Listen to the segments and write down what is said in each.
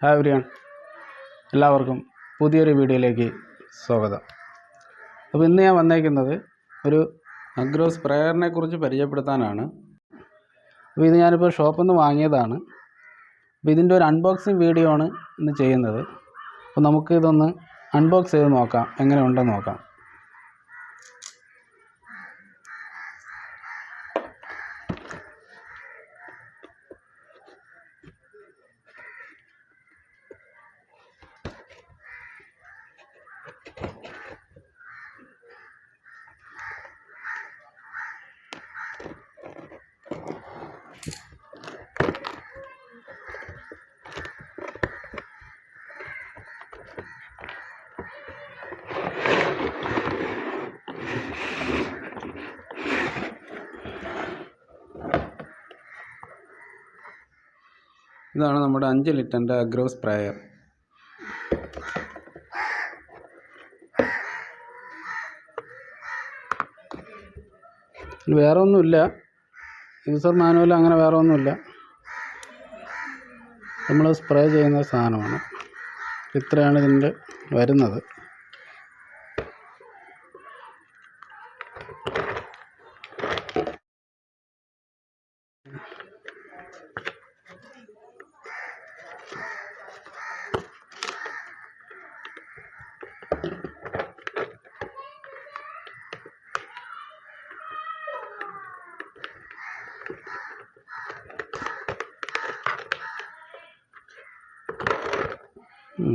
Hi everyone, എല്ലാവർക്കും പുതിയൊരു വീഡിയോയിലേക്ക് സ്വാഗതം. അപ്പോൾ ഇന്ന് ഞാൻ വന്നേക്കുന്നത് ഒരു അഗ്രോ സ്പ്രേയറിനെ കുറിച്ച് പരിചയപ്പെടുത്താനാണ്. അപ്പോൾ ഇത് ഞാനിപ്പോൾ ഷോപ്പിൽ നിന്ന് വാങ്ങിയതാണ്. അപ്പോൾ ഇതിൻ്റെ ഒരു അൺബോക്സിങ് വീഡിയോ ആണ് ഇന്ന് ചെയ്യുന്നത്. അപ്പോൾ നമുക്ക് ഇതൊന്ന് അൺബോക്സ് ചെയ്ത് നോക്കാം, എങ്ങനെ ഉണ്ടെന്ന് നോക്കാം. ഇതാണ് നമ്മുടെ 5 ലിറ്ററിൻ്റെ അഗ്രോ സ്പ്രേയർ. വേറെ ഒന്നുമില്ല, യൂസർ മാനുവൽ അങ്ങനെ വേറെ ഒന്നുമില്ല. നമ്മൾ സ്പ്രേ ചെയ്യുന്ന സാധനമാണ്. ഇത്രയാണ് ഇതിൻ്റെ വരുന്നത്.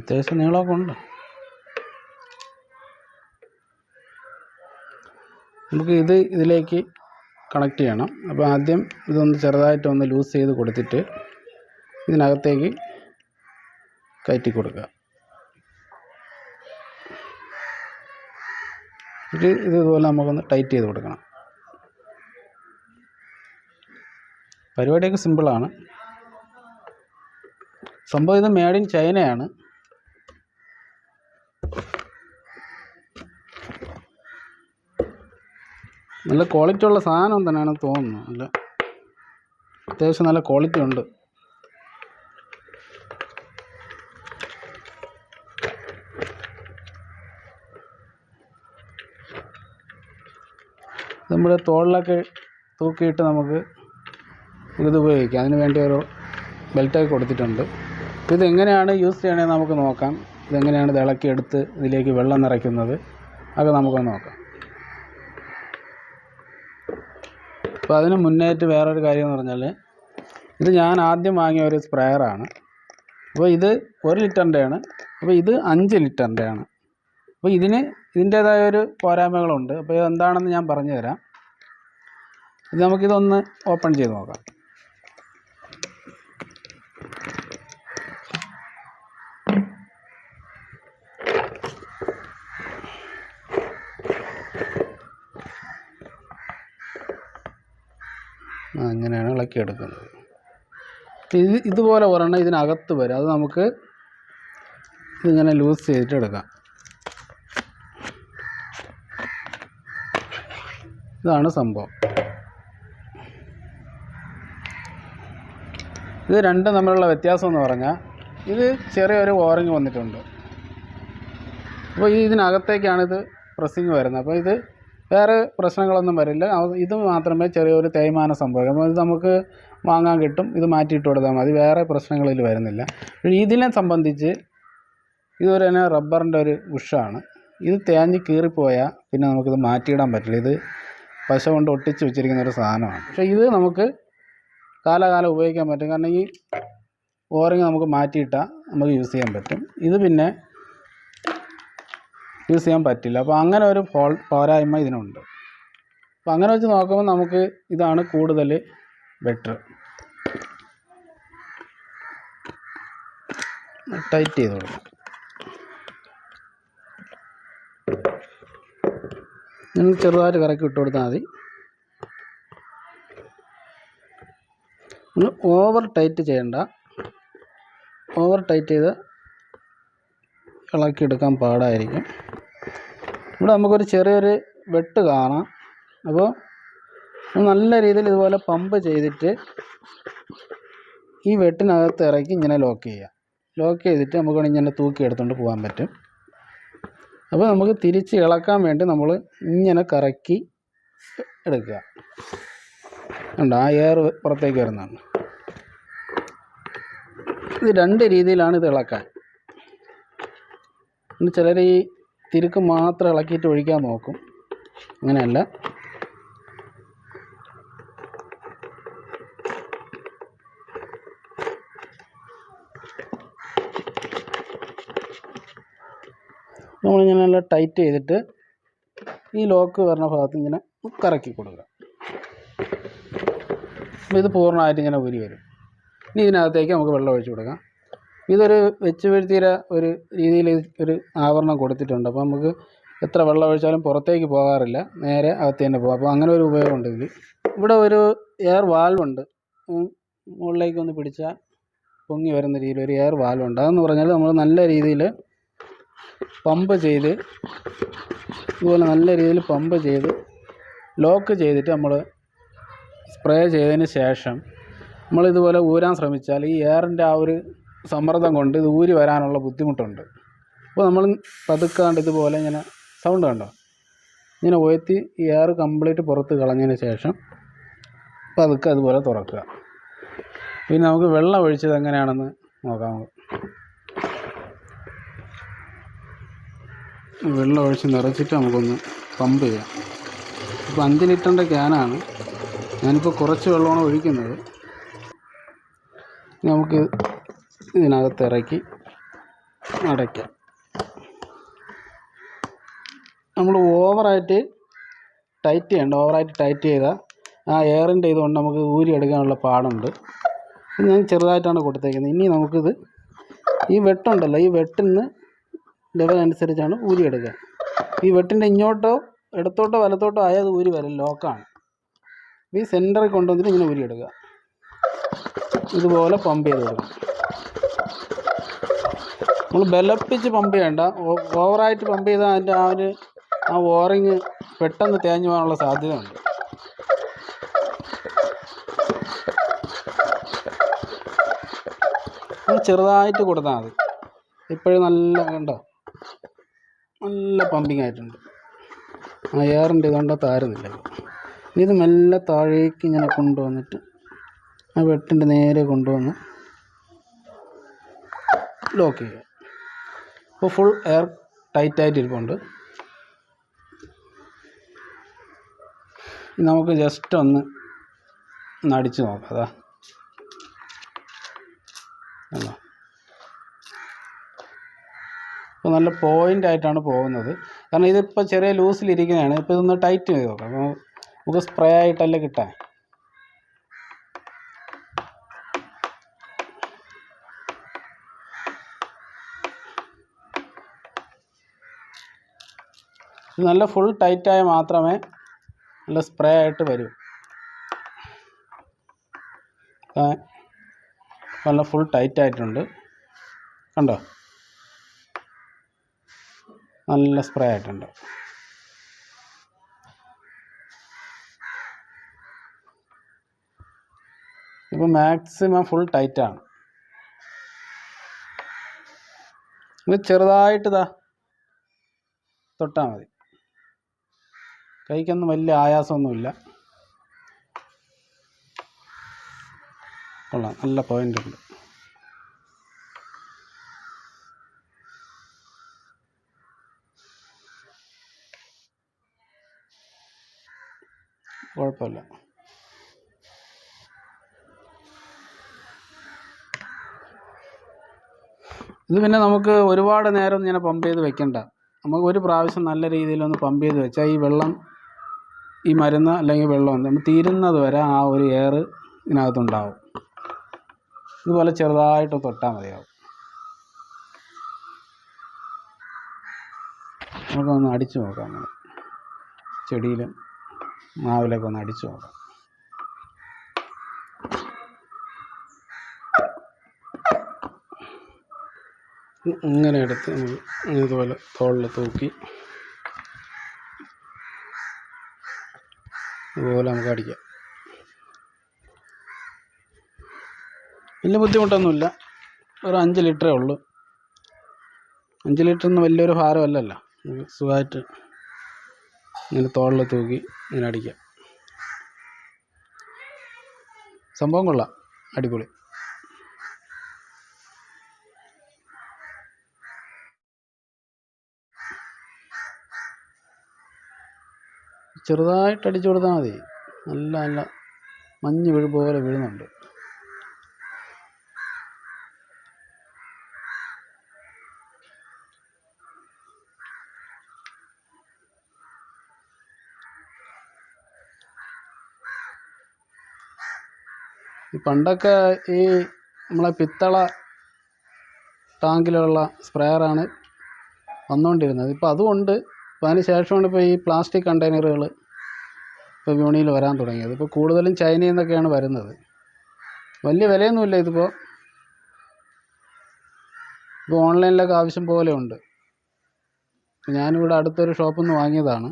അത്യാവശ്യം നീളമൊക്കെ ഉണ്ട്. നമുക്ക് ഇതിലേക്ക് കണക്ട് ചെയ്യണം. അപ്പോൾ ആദ്യം ഇതൊന്ന് ചെറുതായിട്ടൊന്ന് ലൂസ് ചെയ്ത് കൊടുത്തിട്ട് ഇതിനകത്തേക്ക് കയറ്റി കൊടുക്കുക. ഇതുപോലെ നമുക്കൊന്ന് ടൈറ്റ് ചെയ്ത് കൊടുക്കണം. പരിപാടിയൊക്കെ സിമ്പിളാണ്. സംഭവം ഇത് മെയ്ഡ് ഇൻ ചൈനയാണ്. നല്ല ക്വാളിറ്റി ഉള്ള സാധനം തന്നെയാണെന്ന് തോന്നുന്നു. അത്യാവശ്യം നല്ല ക്വാളിറ്റി ഉണ്ട്. നമ്മുടെ തോളിലൊക്കെ തൂക്കിയിട്ട് നമുക്ക് ഇത് ഉപയോഗിക്കാം. അതിന് വേണ്ടി ഒരു ബെൽറ്റൊക്കെ കൊടുത്തിട്ടുണ്ട്. അപ്പോൾ ഇതെങ്ങനെയാണ് യൂസ് ചെയ്യണമെന്ന് നമുക്ക് നോക്കാം. ഇതെങ്ങനെയാണ് ഇത് ഇളക്കിയെടുത്ത് ഇതിലേക്ക് വെള്ളം നിറയ്ക്കുന്നത് അത് നമുക്കൊന്ന് നോക്കാം. അപ്പോൾ അതിന് മുന്നേറ്റ് വേറൊരു കാര്യം എന്ന് പറഞ്ഞാൽ, ഇത് ഞാൻ ആദ്യം വാങ്ങിയ ഒരു സ്പ്രേയറാണ്. അപ്പോൾ ഇത് 1 ലിറ്ററിൻ്റെയാണ്. അപ്പോൾ ഇത് 5 ലിറ്ററിൻ്റെയാണ്. അപ്പോൾ ഇതിൻ്റേതായ ഒരു പോരായ്മകളുണ്ട്. അപ്പോൾ ഇതെന്താണെന്ന് ഞാൻ പറഞ്ഞു തരാം. ഇത് നമുക്കിതൊന്ന് ഓപ്പൺ ചെയ്ത് നോക്കാം. അങ്ങനെയാണ് ഇളക്കിയെടുക്കുന്നത്. ഇതുപോലെ ഒരെണ്ണം ഇതിനകത്ത് വരും. അത് നമുക്ക് ഇതിങ്ങനെ ലൂസ് ചെയ്തിട്ട് എടുക്കാം. ഇതാണ് സംഭവം. ഇത് രണ്ടും തമ്മിലുള്ള വ്യത്യാസം എന്ന് പറഞ്ഞാൽ, ഇത് ചെറിയൊരു ഓറിങ് വന്നിട്ടുണ്ട്. അപ്പോൾ ഇതിനകത്തേക്കാണ് ഇത് പ്രസ്സിങ് വരുന്നത്. അപ്പോൾ ഇത് വേറെ പ്രശ്നങ്ങളൊന്നും വരില്ല. ഇത് മാത്രമേ ചെറിയൊരു തേയ്മാനം സംഭവിക്കും. അപ്പോൾ ഇത് നമുക്ക് വാങ്ങാൻ കിട്ടും. ഇത് മാറ്റിയിട്ട് കൊടുത്താൽ മതി. വേറെ പ്രശ്നങ്ങളിൽ വരുന്നില്ല. ഇതിനെ സംബന്ധിച്ച് ഇതൊരു തന്നെ റബ്ബറിൻ്റെ ഒരു ഉഷാണ്. ഇത് തേഞ്ഞ് കീറിപ്പോയാൽ പിന്നെ നമുക്കിത് മാറ്റിയിടാൻ പറ്റില്ല. ഇത് പശ കൊണ്ട് ഒട്ടിച്ച് വെച്ചിരിക്കുന്ന ഒരു സാധനമാണ്. പക്ഷേ ഇത് നമുക്ക് കാലാകാലം ഉപയോഗിക്കാൻ പറ്റും. കാരണം ഈ ഓറിങ് നമുക്ക് മാറ്റിയിട്ടാൽ നമുക്ക് യൂസ് ചെയ്യാൻ പറ്റും. ഇത് പിന്നെ യൂസ് ചെയ്യാൻ പറ്റില്ല. അപ്പോൾ അങ്ങനെ ഒരു പോരായ്മ ഇതിനുണ്ട്. അപ്പോൾ അങ്ങനെ വെച്ച് നോക്കുമ്പോൾ നമുക്ക് ഇതാണ് കൂടുതൽ ബെറ്റർ. ടൈറ്റ് ചെയ്ത് കൊടുക്കാം. നിങ്ങൾ ചെറുതായിട്ട് കറക്കി ഇട്ട് കൊടുത്താൽ മതി. ഒന്ന് ഓവർ ടൈറ്റ് ചെയ്യണ്ട. ഓവർ ടൈറ്റ് ചെയ്ത് ഇളക്കിയെടുക്കാൻ പാടായിരിക്കും. ഇവിടെ നമുക്കൊരു ചെറിയൊരു വെട്ട് കാണാം. അപ്പോൾ നല്ല രീതിയിൽ ഇതുപോലെ പമ്പ് ചെയ്തിട്ട് ഈ വെട്ടിനകത്ത് ഇറക്കി ഇങ്ങനെ ലോക്ക് ചെയ്യുക. ലോക്ക് ചെയ്തിട്ട് നമുക്ക് ഇങ്ങനെ തൂക്കി എടുത്തുകൊണ്ട് പോകാൻ പറ്റും. അപ്പോൾ നമുക്ക് തിരിച്ച് ഇളക്കാൻ വേണ്ടി നമ്മൾ ഇങ്ങനെ കറക്കി എടുക്കുക. ഉണ്ട്, ആ എയർ പുറത്തേക്ക് വരുന്നതാണ്. ഇത് 2 രീതിയിലാണ് ഇത് ഇളക്കാൻ. ചിലർ ഈ തിരുക്ക് മാത്രം ഇളക്കിയിട്ട് ഒഴിക്കാൻ നോക്കും. അങ്ങനെയല്ല, നമ്മളിങ്ങനെ നല്ല ടൈറ്റ് ചെയ്തിട്ട് ഈ ലോക്ക് വരുന്ന ഭാഗത്ത് ഇങ്ങനെ കറക്കി കൊടുക്കുക. അപ്പോൾ ഇത് പൂർണ്ണമായിട്ട് ഇങ്ങനെ ഊരി വരും. ഇനി ഇതിനകത്തേക്ക് നമുക്ക് വെള്ളം ഒഴിച്ച് കൊടുക്കാം. ഇതൊരു വെച്ച് വീഴ്ത്തിയ ഒരു രീതിയിൽ ഒരു ആവരണം കൊടുത്തിട്ടുണ്ട്. അപ്പോൾ നമുക്ക് എത്ര വെള്ളം ഒഴിച്ചാലും പുറത്തേക്ക് പോകാറില്ല, നേരെ അകത്ത് തന്നെ പോകും. അപ്പോൾ അങ്ങനെ ഒരു ഉപയോഗമുണ്ട് ഇതിൽ. ഇവിടെ ഒരു എയർ വാൽവുണ്ട്, മുകളിലേക്ക് ഒന്ന് പിടിച്ചാൽ പൊങ്ങി വരുന്ന രീതിയിൽ ഒരു എയർ വാൽവുണ്ട്. അതെന്ന് പറഞ്ഞാൽ നമ്മൾ നല്ല രീതിയിൽ പമ്പ് ചെയ്ത്, ഇതുപോലെ നല്ല രീതിയിൽ പമ്പ് ചെയ്ത് ലോക്ക് ചെയ്തിട്ട് നമ്മൾ സ്പ്രേ ചെയ്തതിന് ശേഷം നമ്മളിതുപോലെ ഊരാൻ ശ്രമിച്ചാൽ ഈ എയറിൻ്റെ ആ ഒരു സമ്മർദ്ദം കൊണ്ട് ഇത് ഊരി വരാനുള്ള ബുദ്ധിമുട്ടുണ്ട്. അപ്പോൾ നമ്മൾ പതുക്കാണ്ട് ഇതുപോലെ ഇങ്ങനെ സൗണ്ട് കണ്ടോ, ഇങ്ങനെ ഉയർത്തി ഈ എയർ കംപ്ലീറ്റ് പുറത്ത് കളഞ്ഞതിന് ശേഷം പതുക്കെ അതുപോലെ തുറക്കുക. പിന്നെ നമുക്ക് വെള്ളം ഒഴിച്ചത് എങ്ങനെയാണെന്ന് നോക്കാം. വെള്ളം ഒഴിച്ച് നിറച്ചിട്ട് നമുക്കൊന്ന് പമ്പ് ചെയ്യാം. ഇപ്പോൾ 5 ലിറ്ററിൻ്റെ ക്യാനാണ്, ഞാനിപ്പോൾ കുറച്ച് വെള്ളമാണ് ഒഴിക്കുന്നത്. നമുക്ക് ഇതിനകത്ത് ഇറക്കി അടയ്ക്കാം. നമ്മൾ ഓവറായിട്ട് ടൈറ്റ് ചെയ്യണ്ട. ഓവറായിട്ട് ടൈറ്റ് ചെയ്താൽ ആ എയറിൻ്റെ ഇതുകൊണ്ട് നമുക്ക് ഊരി എടുക്കാനുള്ള പാടുണ്ട്. ഞാൻ ചെറുതായിട്ടാണ് കൊടുത്തേക്കുന്നത്. ഇനി നമുക്കിത് ഈ വെട്ടുണ്ടല്ലോ, ഈ വെട്ടിൽ നിന്ന് ലെവൽ അനുസരിച്ചാണ് ഊരിയെടുക്കുക. ഈ വെട്ടിൻ്റെ ഇങ്ങോട്ടോ ഇടത്തോട്ടോ വലത്തോട്ടോ ആയത് ഊരി വരും, ലോക്കാണ്. ഈ സെൻറ്ററിൽ കൊണ്ടുവന്നിട്ട് ഇങ്ങനെ ഊരിയെടുക്കുക. ഇതുപോലെ പമ്പ് ചെയ്ത് കൊടുക്കുക. നമ്മൾ ബലപ്പിച്ച് പമ്പ് ചെയ്യണ്ട. ഓവറായിട്ട് പമ്പ് ചെയ്താൽ അതിൻ്റെ ആ ഓറിങ് പെട്ടെന്ന് തേഞ്ഞു പോകാനുള്ള സാധ്യതയുണ്ട്. ചെറുതായിട്ട് കൊടുത്താൽ മതി. ഇപ്പോഴും നല്ല കണ്ടോ, നല്ല പമ്പിങ് ആയിട്ടുണ്ട്. ആ എയറിൻ്റെ ഇതുകൊണ്ടോ താരുന്നില്ല. ഇനി ഇത് മെല്ലെ താഴേക്ക് ഇങ്ങനെ കൊണ്ടുവന്നിട്ട് ആ വെട്ടിൻ്റെ നേരെ കൊണ്ടുവന്ന് ലോക്ക് ചെയ്യുക. ഇപ്പോൾ ഫുൾ എയർ ടൈറ്റായിട്ടിരിപ്പുണ്ട്. നമുക്ക് ജസ്റ്റ് ഒന്ന് അടിച്ച് നോക്കാം. അതാ അല്ല, ഇപ്പോൾ നല്ല പോയിൻ്റ് ആയിട്ടാണ് പോകുന്നത്. കാരണം ഇതിപ്പോൾ ചെറിയ ലൂസിലിരിക്കുന്നതാണ്. ഇപ്പോൾ ഇതൊന്ന് ടൈറ്റ് ചെയ്ത് നോക്കാം. അപ്പോൾ നമുക്ക് സ്പ്രേ ആയിട്ടല്ലേ കിട്ടാൻ. ഇത് നല്ല ഫുൾ ടൈറ്റായാൽ മാത്രമേ നല്ല സ്പ്രേ ആയിട്ട് വരൂ. നല്ല ഫുൾ ടൈറ്റായിട്ടുണ്ട്, കണ്ടോ, നല്ല സ്പ്രേ ആയിട്ടുണ്ട്. ഇപ്പോൾ മാക്സിമം ഫുൾ ടൈറ്റാണ്. ഇത് ചെറുതായിട്ട് തൊട്ടാൽ മതി. കൈക്കൊന്നും വലിയ ആയാസമൊന്നുമില്ല. കൊള്ളാം, നല്ല പോയിൻ്റ് ഉണ്ട്. കുഴപ്പമില്ല. ഇത് പിന്നെ നമുക്ക് ഒരുപാട് നേരം ഇങ്ങനെ പമ്പ് ചെയ്ത് വെക്കണ്ട. നമുക്ക് ഒരു പ്രാവശ്യം നല്ല രീതിയിലൊന്ന് പമ്പ് ചെയ്ത് വെച്ചാൽ ഈ വെള്ളം, ഈ മരുന്ന് അല്ലെങ്കിൽ വെള്ളം നമ്മൾ തീരുന്നത് വരെ ആ ഒരു എയർ ഇതിനകത്തുണ്ടാവും. ഇതുപോലെ ചെറുതായിട്ട് തൊട്ടാൽ മതിയാവും. നമുക്കൊന്ന് അടിച്ചു നോക്കാം. നമ്മൾ ചെടിയിലും മാവിലൊക്കെ ഒന്ന് അടിച്ചു നോക്കാം. ഇങ്ങനെ എടുത്ത് ഇതുപോലെ തോളിൽ തൂക്കി ഇതുപോലെ നമുക്ക് അടിക്കാം. വലിയ ബുദ്ധിമുട്ടൊന്നുമില്ല. ഒരു 5 ലിറ്ററേ ഉള്ളൂ. 5 ലിറ്ററൊന്നും വലിയൊരു ഭാരമല്ലല്ലോ. സുഖമായിട്ട് ഇങ്ങനെ തോളിൽ തൂക്കി ഇങ്ങനെ അടിക്കാം. സംഭവം കൊള്ളാം, അടിപൊളി. ചെറുതായിട്ട് അടിച്ചു കൊടുത്താൽ മതി. നല്ല നല്ല മഞ്ഞ് വീഴ് പോലെ വീഴുന്നുണ്ട്. പണ്ടൊക്കെ ഈ നമ്മളെ പിത്തള ടാങ്കിലുള്ള സ്പ്രെയറാണ് വന്നുകൊണ്ടിരുന്നത്. ഇപ്പോൾ അതുകൊണ്ട് അപ്പോൾ അതിന് ശേഷമാണ് ഇപ്പോൾ ഈ പ്ലാസ്റ്റിക് കണ്ടെയ്നറുകൾ ഇപ്പോൾ വിപണിയിൽ വരാൻ തുടങ്ങിയത്. ഇപ്പോൾ കൂടുതലും ചൈനയിൽ നിന്നൊക്കെയാണ് വരുന്നത്. വലിയ വിലയൊന്നുമില്ല ഇതിപ്പോൾ. ഓൺലൈനിലൊക്കെ ആവശ്യം പോലെ ഉണ്ട്. ഞാനിവിടെ അടുത്തൊരു ഷോപ്പിൽ നിന്ന് വാങ്ങിയതാണ്.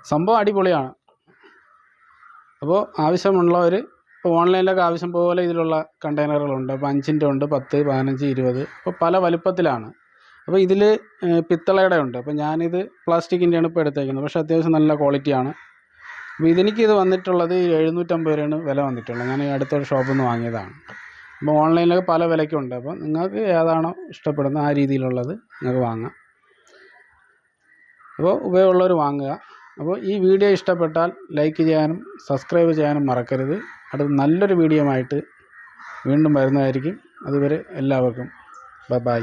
സംഭവം അടിപൊളിയാണ്. അപ്പോൾ ആവശ്യമുള്ളവർ ഇപ്പോൾ ഓൺലൈനിലൊക്കെ ആവശ്യം പോലെ ഇതിലുള്ള കണ്ടെയ്നറുകളുണ്ട്. അപ്പോൾ 5-ൻ്റെ ഉണ്ട്, 10, 15, 20, ഇപ്പോൾ പല വലുപ്പത്തിലാണ്. അപ്പോൾ ഇതിൽ പിത്തളയുടെ ഉണ്ട്. അപ്പോൾ ഞാനിത് പ്ലാസ്റ്റിക്കിൻ്റെയാണ് ഇപ്പോൾ എടുത്തേക്കുന്നത്. പക്ഷേ അത്യാവശ്യം നല്ല ക്വാളിറ്റിയാണ്. അപ്പോൾ ഇതെനിക്കിത് വന്നിട്ടുള്ളത് 750 രൂപയാണ് വില വന്നിട്ടുള്ളത്. ഞാൻ ഈ അടുത്തൊരു ഷോപ്പിൽ നിന്ന് വാങ്ങിയതാണ്. അപ്പോൾ ഓൺലൈനിലൊക്കെ പല വിലയ്ക്കുണ്ട്. അപ്പോൾ നിങ്ങൾക്ക് ഏതാണോ ഇഷ്ടപ്പെടുന്നത് ആ രീതിയിലുള്ളത് നിങ്ങൾക്ക് വാങ്ങാം. അപ്പോൾ ഉപയോഗമുള്ളവർ വാങ്ങുക. അപ്പോൾ ഈ വീഡിയോ ഇഷ്ടപ്പെട്ടാൽ ലൈക്ക് ചെയ്യാനും സബ്സ്ക്രൈബ് ചെയ്യാനും മറക്കരുത്. അടുത്ത നല്ലൊരു വീഡിയോ ആയിട്ട് വീണ്ടും വരുന്നതായിരിക്കും. അതുവരെ എല്ലാവർക്കും ബൈ.